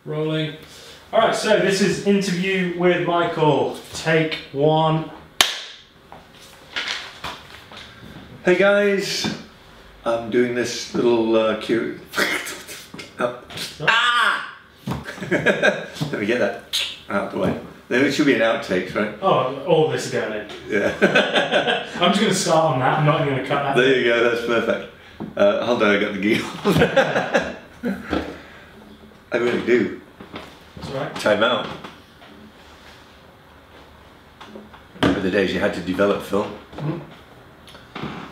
Rolling. Alright, so this is interview with Michael. Take one. Hey guys, I'm doing this little cute. Ah! Let me get that out of the way. There should be an outtakes, right? Oh, all this is going in. Yeah. I'm just going to start on that. I'm not even going to cut that. There you go. That's perfect. Hold on, I got the giggle. I really do. That's right. Time out. Remember the days you had to develop film? Mm-hmm.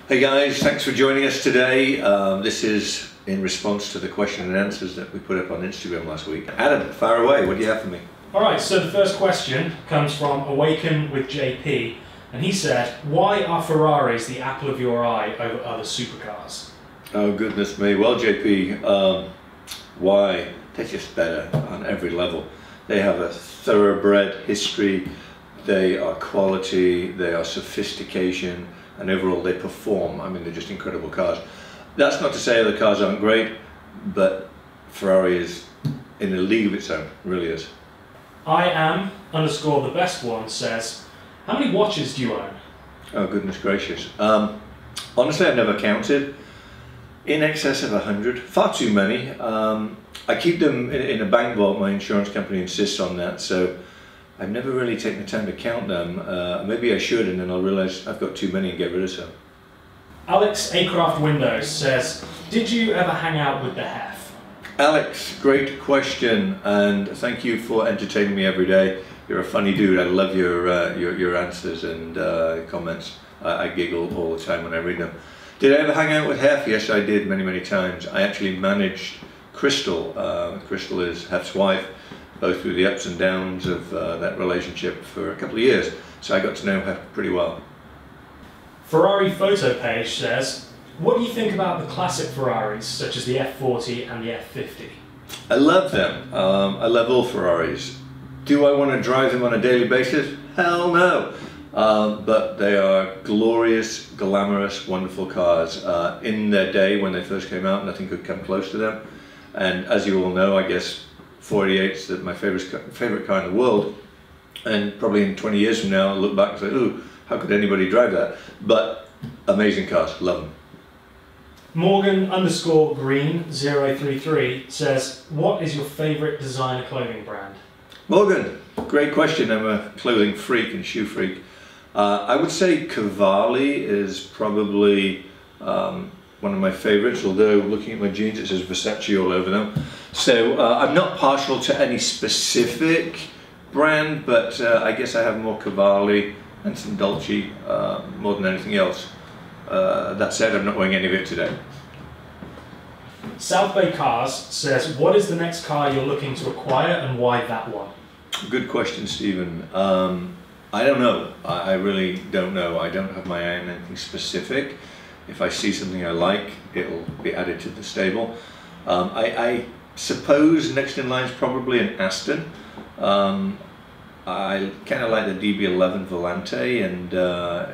Hey guys, thanks for joining us today. This is in response to the question and answers that we put up on Instagram last week. Adam, fire away. What do you have for me? Alright, so the first question comes from Awaken with JP, and he said, why are Ferraris the apple of your eye over other supercars? Oh goodness me. Well, JP, why? They're just better on every level. They have a thoroughbred history, they are quality, they are sophistication, and overall they perform. I mean, they're just incredible cars. That's not to say other cars aren't great, but Ferrari is in a league of its own, really is. I am _ the best one says, how many watches do you own? Oh goodness gracious. Honestly, I've never counted. In excess of 100, far too many. I keep them in a bank vault. My insurance company insists on that, so I've never really taken the time to count them. Maybe I should, and then I'll realise I've got too many and get rid of some. Alex Acraft Windows says, did you ever hang out with the Hef? Alex, great question, and thank you for entertaining me every day. You're a funny dude. I love your answers and comments. I giggle all the time when I read them. Did I ever hang out with Hef? Yes, I did many times. I actually managed Crystal. Crystal is Hef's wife, both through the ups and downs of that relationship for a couple of years. So I got to know Hef pretty well. Ferrari photo page says, what do you think about the classic Ferraris, such as the F40 and the F50? I love them. I love all Ferraris. Do I want to drive them on a daily basis? Hell no. But they are glorious, glamorous, wonderful cars. In their day, when they first came out, nothing could come close to them. And as you all know, I guess 488's my favorite car in the world. And probably in 20 years from now, I'll look back and say, ooh, how could anybody drive that? But amazing cars, love them. Morgan _ green 033 says, what is your favorite designer clothing brand? Morgan, great question. I'm a clothing freak and shoe freak. I would say Cavalli is probably one of my favorites, although looking at my jeans it says Versace all over them. So I'm not partial to any specific brand, but I guess I have more Cavalli and some Dolce more than anything else. That said, I'm not wearing any of it today. South Bay Cars says, what is the next car you're looking to acquire and why that one? Good question, Stephen. I don't know. I really don't know. I don't have my eye on anything specific. If I see something I like, it'll be added to the stable. I suppose next in line is probably an Aston. I kind of like the DB11 Volante, and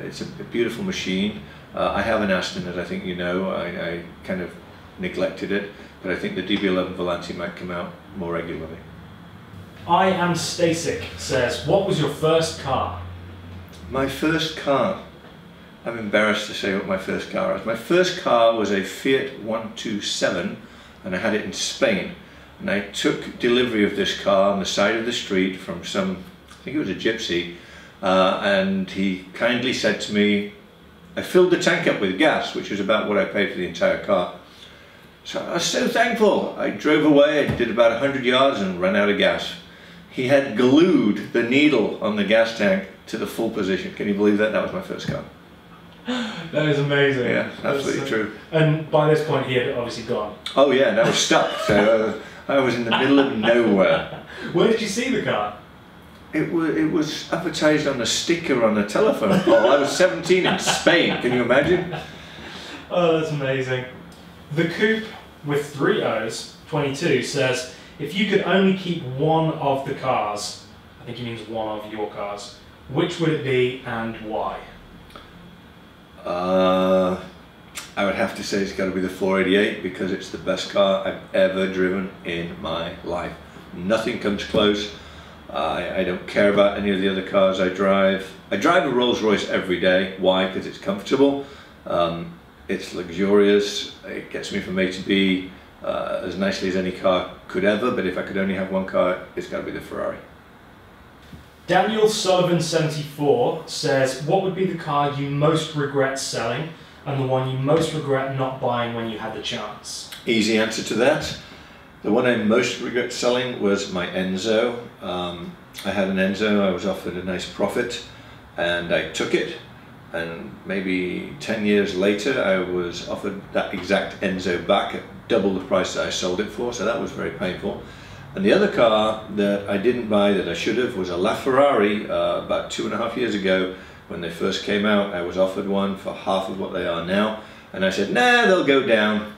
it's a beautiful machine. I have an Aston, as I think you know. I kind of neglected it, but I think the DB11 Volante might come out more regularly. I am Stasic says, what was your first car? My first car? I'm embarrassed to say what my first car was. My first car was a Fiat 127, and I had it in Spain. And I took delivery of this car on the side of the street from some, I think it was a gypsy, and he kindly said to me, I filled the tank up with gas, which was about what I paid for the entire car. So I was so thankful. I drove away, I did about 100 yards and ran out of gas. He had glued the needle on the gas tank to the full position. Can you believe that? That was my first car. That is amazing. Yeah, absolutely true. And by this point he had obviously gone. Oh yeah, and I was stuck. So I was in the middle of nowhere. Where did you see the car? It was advertised on a sticker on a telephone pole. I was 17 in Spain. Can you imagine? Oh, that's amazing. The Coupe with 3 O's, 22, says, if you could only keep one of the cars, I think he means one of your cars, which would it be and why? I would have to say it's got to be the 488 because it's the best car I've ever driven in my life. Nothing comes close. I don't care about any of the other cars I drive. I drive a Rolls Royce every day. Why? Because it's comfortable, it's luxurious, it gets me from A to B as nicely as any car could ever, but if I could only have one car, it's got to be the Ferrari. Daniel Sullivan 74 says, what would be the car you most regret selling and the one you most regret not buying when you had the chance? Easy answer to that. The one I most regret selling was my Enzo. I had an Enzo, I was offered a nice profit and I took it, and maybe 10 years later I was offered that exact Enzo back at double the price that I sold it for, so that was very painful. And the other car that I didn't buy that I should have was a Ferrari about 2.5 years ago. When they first came out, I was offered one for half of what they are now, and I said, nah, they'll go down.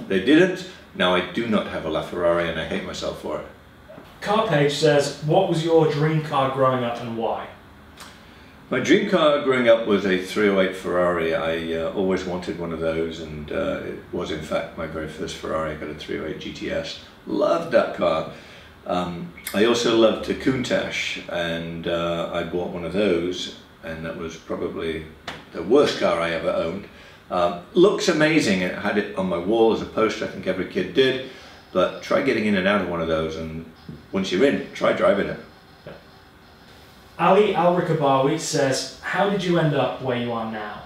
They didn't. Now I do not have a Ferrari and I hate myself for it. Carpage says, what was your dream car growing up and why? My dream car growing up was a 308 Ferrari. I always wanted one of those, and it was in fact my very first Ferrari. I got a 308 GTS. Loved that car. I also loved a Countach, and I bought one of those, and that was probably the worst car I ever owned. Looks amazing. I had it on my wall as a poster. I think every kid did. But try getting in and out of one of those, and once you're in, try driving it. Ali Al-Rikabawi says, how did you end up where you are now?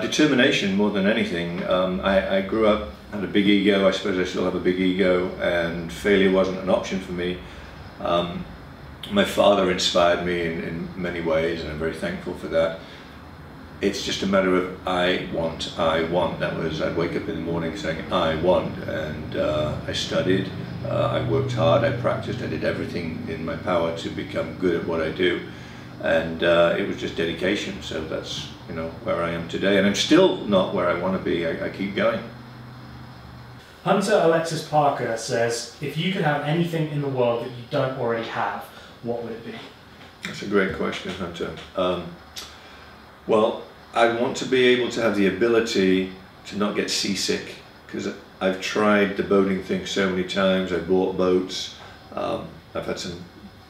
Determination more than anything. I grew up, had a big ego. I suppose I still have a big ego, and failure wasn't an option for me. My father inspired me in many ways, and I'm very thankful for that. It's just a matter of I want. That was, I'd wake up in the morning saying I want, and I studied, I worked hard, I practiced, I did everything in my power to become good at what I do, and it was just dedication. So that's, where I am today, and I'm still not where I want to be. I keep going. Hunter Alexis Parker says, if you could have anything in the world that you don't already have, what would it be? That's a great question, Hunter. Well, I want to be able to have the ability to not get seasick, because I've tried the boating thing so many times. I bought boats. I've had some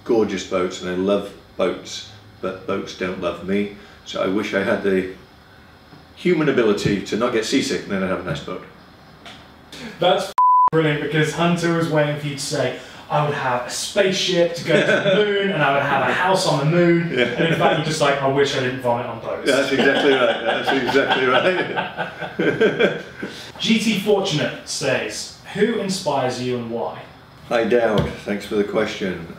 gorgeous boats, and I love boats, but boats don't love me. So I wish I had the human ability to not get seasick, and then I'd have a nice boat. That's brilliant, because Hunter was waiting for you to say, I would have a spaceship to go to the moon, and I would have a house on the moon, yeah. And in fact you're just like, I wish I didn't vomit on boats. That's exactly right, that's exactly right. GT Fortunate says, who inspires you and why? Hi Dowd, thanks for the question.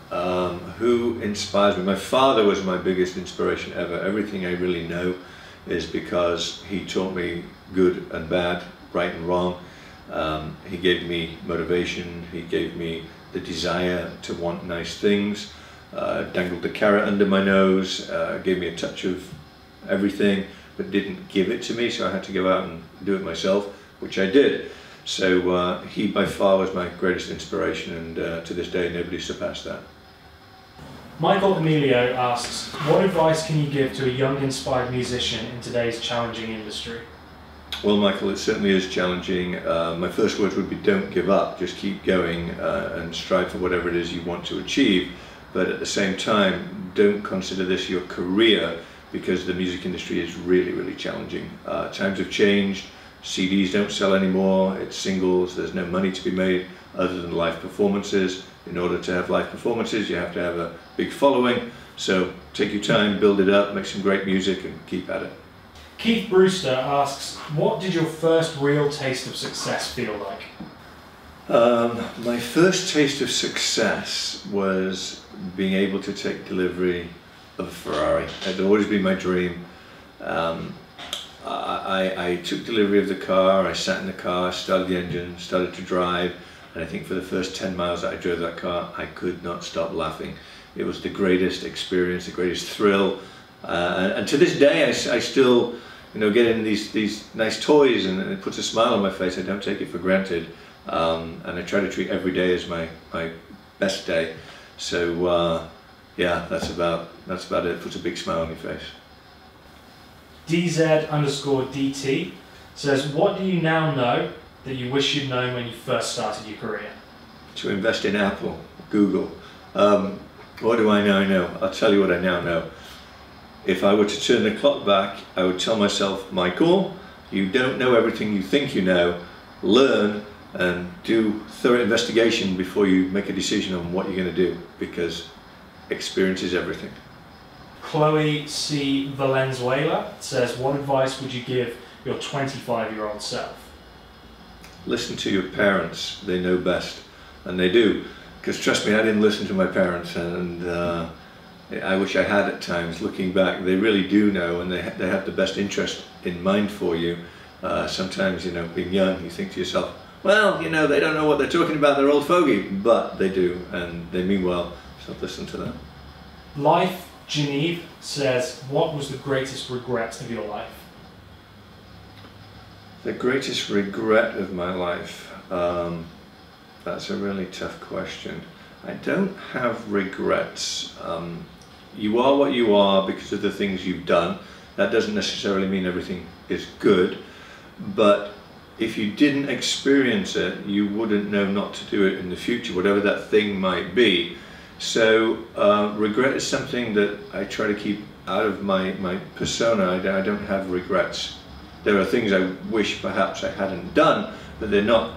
Who inspires me? My father was my biggest inspiration ever. Everything I really know is because he taught me good and bad, right and wrong. He gave me motivation, he gave me the desire to want nice things, dangled the carrot under my nose, gave me a touch of everything, but didn't give it to me, so I had to go out and do it myself, which I did. So he by far was my greatest inspiration, and to this day nobody surpassed that. Michael Emilio asks, what advice can you give to a young inspired musician in today's challenging industry? Well, Michael, it certainly is challenging. My first words would be don't give up, just keep going and strive for whatever it is you want to achieve. But at the same time, don't consider this your career, because the music industry is really, really challenging. Times have changed, CDs don't sell anymore, it's singles, there's no money to be made other than live performances. In order to have live performances, you have to have a big following. So take your time, build it up, make some great music and keep at it. Keith Brewster asks, what did your first real taste of success feel like? My first taste of success was being able to take delivery of a Ferrari. It had always been my dream. I took delivery of the car, I sat in the car, started the engine, started to drive, and I think for the first 10 miles that I drove that car, I could not stop laughing. It was the greatest experience, the greatest thrill. And to this day, I still, get in these nice toys, and it puts a smile on my face. I don't take it for granted, and I try to treat every day as my best day. So yeah, that's about it. It puts a big smile on your face. DZ_DT says, what do you now know that you wish you'd known when you first started your career? to invest in Apple, Google. What do I now know? I'll tell you what I now know. If I were to turn the clock back, I would tell myself, Michael, you don't know everything you think you know. Learn and do thorough investigation before you make a decision on what you're going to do, because experience is everything. Chloe C. Valenzuela says, what advice would you give your 25-year-old self? Listen to your parents, they know best, and they do. Because trust me, I didn't listen to my parents, and I wish I had at times. Looking back, they really do know, and they have the best interest in mind for you. Sometimes, you know, being young, you think to yourself, well, you know, they don't know what they're talking about, they're old fogey, but they do, and they mean well, so listen to them. Life Geneve says, what was the greatest regret of your life? The greatest regret of my life? That's a really tough question. I don't have regrets. You are what you are because of the things you've done. That doesn't necessarily mean everything is good, but if you didn't experience it, you wouldn't know not to do it in the future, whatever that thing might be. So regret is something that I try to keep out of my persona. I don't have regrets. There are things I wish perhaps I hadn't done, but they're not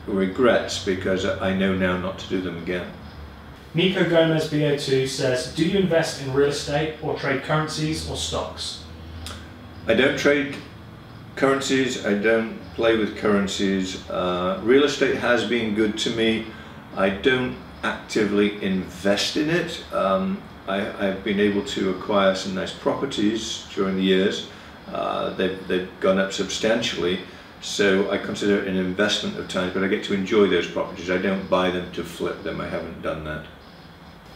regrets because I know now not to do them again. Nico Gomez BO2 says, do you invest in real estate or trade currencies or stocks? I don't trade currencies, I don't play with currencies. Real estate has been good to me. I don't actively invest in it. I've been able to acquire some nice properties during the years. They've gone up substantially, so I consider it an investment of times, but I get to enjoy those properties. I don't buy them to flip them. I haven't done that.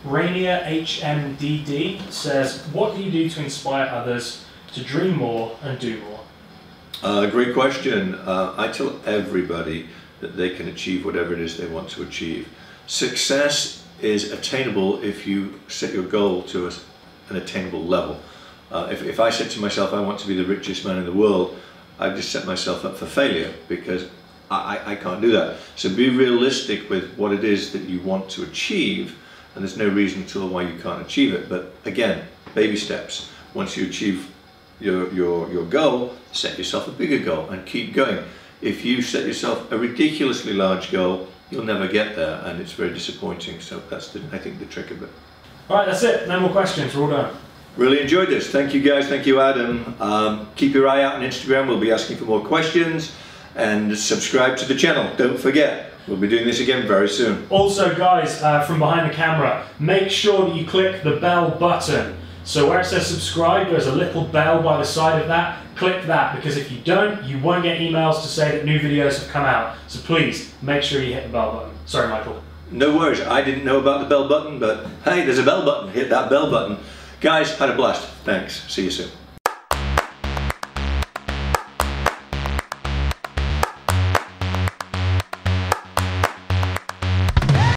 Rainier HMDD says, what do you do to inspire others to dream more and do more? Great question. I tell everybody that they can achieve whatever it is they want to achieve. Success is attainable if you set your goal to an attainable level. If I said to myself, I want to be the richest man in the world, I've just set myself up for failure because I can't do that. So be realistic with what it is that you want to achieve, and there's no reason at all why you can't achieve it. But again, baby steps. Once you achieve your goal, set yourself a bigger goal and keep going. If you set yourself a ridiculously large goal, you'll never get there, and it's very disappointing. So that's I think the trick of it. All right, that's it. No more questions. We're all done. Really enjoyed this. Thank you guys. Thank you, Adam. Keep your eye out on Instagram. We'll be asking for more questions, and subscribe to the channel. Don't forget, we'll be doing this again very soon. Also, guys, from behind the camera, make sure that you click the bell button. So where it says subscribe, there's a little bell by the side of that. Click that, because if you don't, you won't get emails to say that new videos have come out. So please, make sure you hit the bell button. Sorry, Michael. No worries. I didn't know about the bell button, but hey, there's a bell button. Hit that bell button. Guys, had a blast. Thanks. See you soon.